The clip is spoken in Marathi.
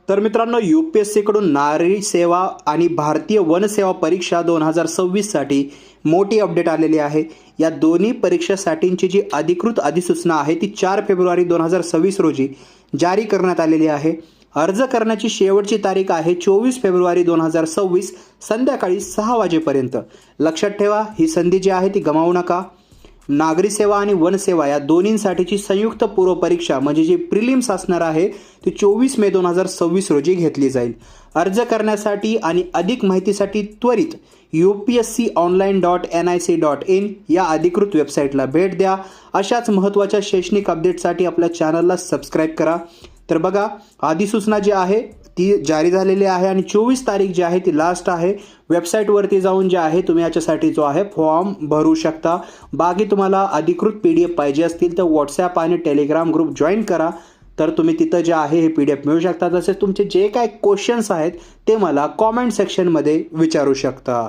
तर मित्रांनो, UPSC कडून नारी सेवा आणि भारतीय वन सेवा परीक्षा 2026 साठी मोठी अपडेट आलेली आहे। या दोन्ही परीक्षासाठींची जी अधिकृत अधिसूचना आहे ती 4 फेब्रुवारी 2026 रोजी जारी करण्यात आलेली आहे। अर्ज करण्याची शेवटची तारीख आहे 24 फेब्रुवारी 2026 संध्याकाळी 6 वाजेपर्यंत। लक्षात ठेवा, ही संधी जी आहे ती गमावू नका। नागरी सेवा आणि वन सेवा या दोन्हींसाठीची संयुक्त पूर्व परीक्षा म्हणजे जी प्रिलिम्स असणार आहे ती 24 मे 2026 रोजी घेतली जाईल। अर्ज करण्यासाठी आणि अधिक माहितीसाठी त्वरित upsconline.nic.in या अधिकृत वेबसाईटला भेट द्या। अशाच महत्त्वाच्या शैक्षणिक अपडेटसाठी आपल्या चॅनलला सबस्क्राईब करा। तर बघा, अधिसूचना जी आहे ती जारी झालेली आहे आणि 24 तारीख जी आहे ती लास्ट आहे। वेबसाईटवरती जाऊन जे आहे तुम्ही याच्यासाठी जो आहे फॉर्म भरू शकता। बाकी तुम्हाला अधिकृत PDF पाहिजे असतील तर WhatsApp आणि Telegram ग्रुप जॉईन करा, तर तुम्ही तिथं जे आहे हे PDF मिळू शकता। तसेच तुमचे जे काही क्वेश्चन्स आहेत ते मला कॉमेंट सेक्शनमध्ये विचारू शकता।